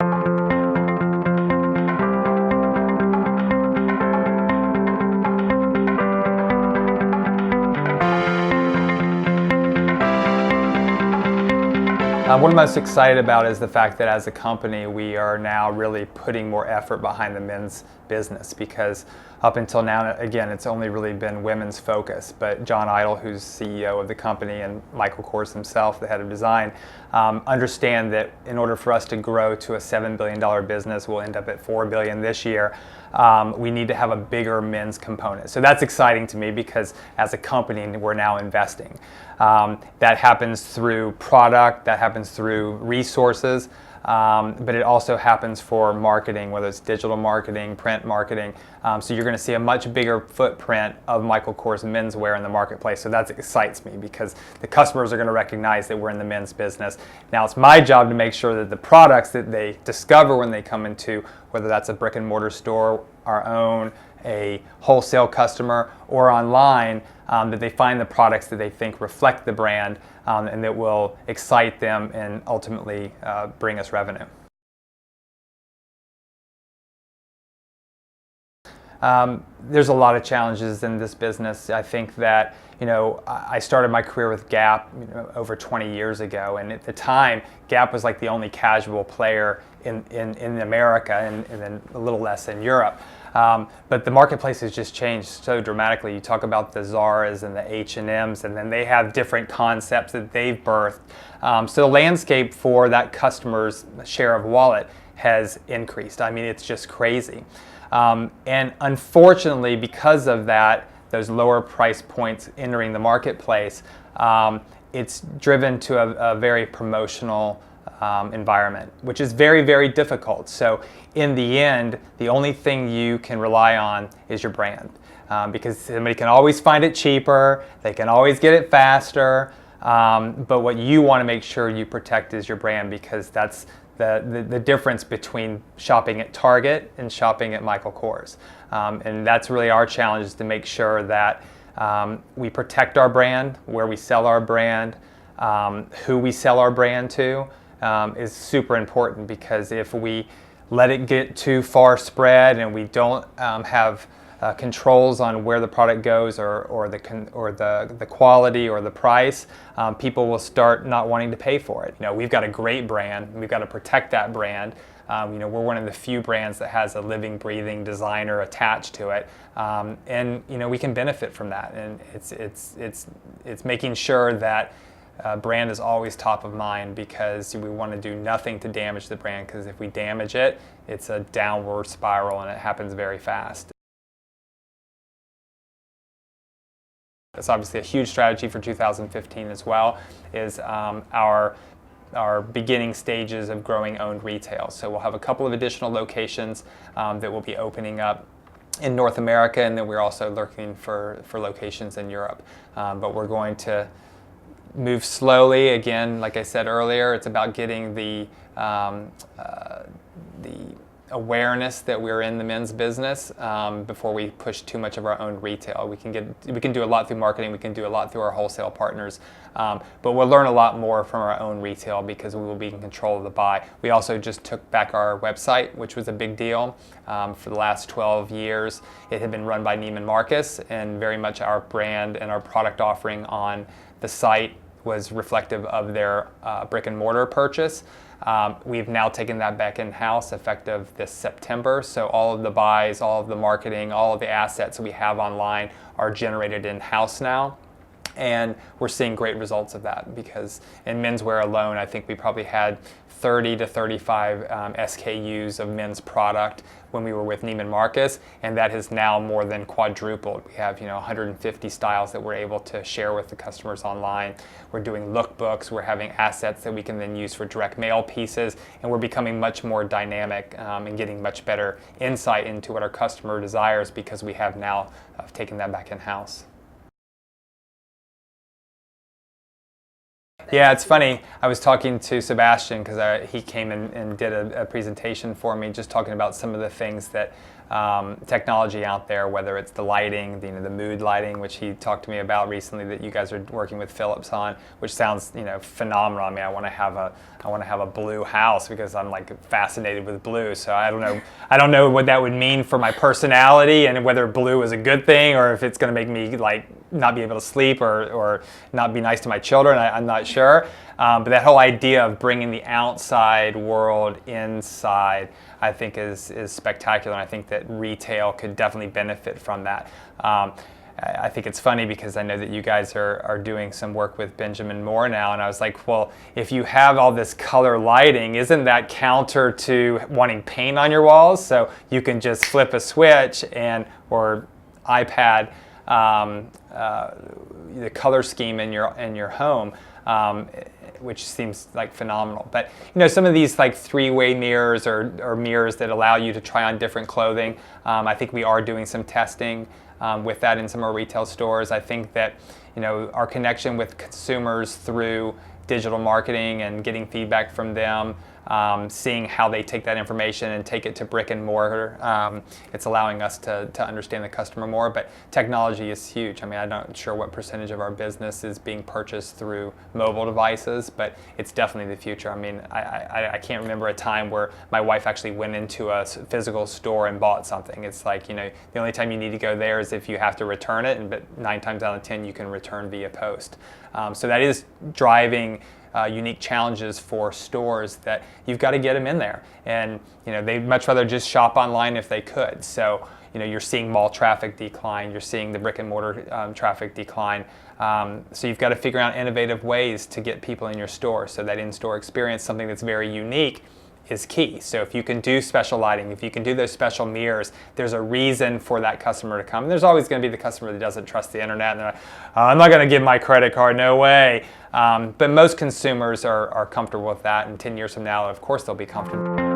What I'm most excited about is the fact that as a company we are now really putting more effort behind the men's business, because up until now, again, it's only really been women's focus. But John Idle, who's CEO of the company, and Michael Kors himself, the head of design, understand that in order for us to grow to a $7 billion business, we'll end up at $4 billion this year, we need to have a bigger men's component. So that's exciting to me, because as a company we're now investing. That happens through product, that happens through resources, but it also happens for marketing, whether it's digital marketing, print marketing. So you're going to see a much bigger footprint of Michael Kors menswear in the marketplace. So that excites me, because the customers are going to recognize that we're in the men's business. Now it's my job to make sure that the products that they discover when they come into, whether that's a brick and mortar store, our own, a wholesale customer, or online, that they find the products that they think reflect the brand, and that will excite them and ultimately bring us revenue. There's a lot of challenges in this business. I think that, I started my career with Gap, over 20 years ago, and at the time Gap was like the only casual player in America, and then a little less in Europe. But the marketplace has just changed so dramatically. You talk about the Zaras and the H&Ms, and then they have different concepts that they've birthed. So the landscape for that customer's share of wallet has increased. I mean, it's just crazy. And unfortunately, because of that, those lower price points entering the marketplace, it's driven to a very promotional environment, which is very, very difficult. So in the end, the only thing you can rely on is your brand, because somebody can always find it cheaper, they can always get it faster, but what you want to make sure you protect is your brand, because that's the difference between shopping at Target and shopping at Michael Kors. And that's really our challenge, is to make sure that we protect our brand, where we sell our brand, who we sell our brand to, is super important, because if we let it get too far spread and we don't have controls on where the product goes, or the quality or the price, people will start not wanting to pay for it. We've got a great brand, we've got to protect that brand. We're one of the few brands that has a living, breathing designer attached to it, and we can benefit from that. And it's making sure that brand is always top of mind, because we want to do nothing to damage the brand, because if we damage it, it's a downward spiral and it happens very fast. That's obviously a huge strategy for 2015 as well, is our beginning stages of growing owned retail. So we'll have a couple of additional locations that will be opening up in North America, and then we're also looking for locations in Europe. But we're going to move slowly. Again, like I said earlier, it's about getting the awareness that we're in the men's business before we push too much of our own retail. We can do a lot through marketing, we can do a lot through our wholesale partners, but we'll learn a lot more from our own retail, because we will be in control of the buy. We also just took back our website, which was a big deal. For the last 12 years, it had been run by Neiman Marcus, and very much our brand and our product offering on the site was reflective of their brick and mortar purchase. We've now taken that back in-house effective this September, so all of the buys, all of the marketing, all of the assets we have online are generated in-house now. And we're seeing great results of that, because in menswear alone, I think we probably had 30 to 35 SKUs of men's product when we were with Neiman Marcus, and that has now more than quadrupled. We have 150 styles that we're able to share with the customers online. We're doing lookbooks, we're having assets that we can then use for direct mail pieces, and we're becoming much more dynamic and getting much better insight into what our customer desires, because we have now taken that back in-house. Yeah, it's funny. I was talking to Sebastian because he came in and did a presentation for me, just talking about some of the things that technology out there, whether it's the lighting, the mood lighting, which he talked to me about recently, that you guys are working with Philips on, which sounds phenomenal. I mean, I want to have a blue house because I'm like fascinated with blue. So I don't know what that would mean for my personality and whether blue is a good thing or if it's going to make me like not be able to sleep or not be nice to my children. I'm not sure. But that whole idea of bringing the outside world inside, I think is spectacular. And I think that retail could definitely benefit from that. I think it's funny because I know that you guys are doing some work with Benjamin Moore now, and I was like, well, if you have all this color lighting, isn't that counter to wanting paint on your walls? So you can just flip a switch or iPad the color scheme in your home, which seems like phenomenal. But some of these like three-way mirrors or mirrors that allow you to try on different clothing, I think we are doing some testing with that in some of our retail stores. I think that our connection with consumers through digital marketing and getting feedback from them, seeing how they take that information and take it to brick and mortar. It's allowing us to understand the customer more, but technology is huge. I mean, I'm not sure what percentage of our business is being purchased through mobile devices, but it's definitely the future. I mean, I can't remember a time where my wife actually went into a physical store and bought something. It's like, the only time you need to go there is if you have to return it, but 9 times out of 10 you can return via post. So that is driving unique challenges for stores that you've got to get them in there, and they'd much rather just shop online if they could. So you're seeing mall traffic decline, you're seeing the brick and mortar traffic decline. So you've got to figure out innovative ways to get people in your store. So that in-store experience, something that's very unique, is key. So if you can do special lighting, if you can do those special mirrors, there's a reason for that customer to come. And there's always going to be the customer that doesn't trust the internet and they're like, I'm not going to give my credit card, no way. But most consumers are comfortable with that, and 10 years from now, of course, they'll be comfortable.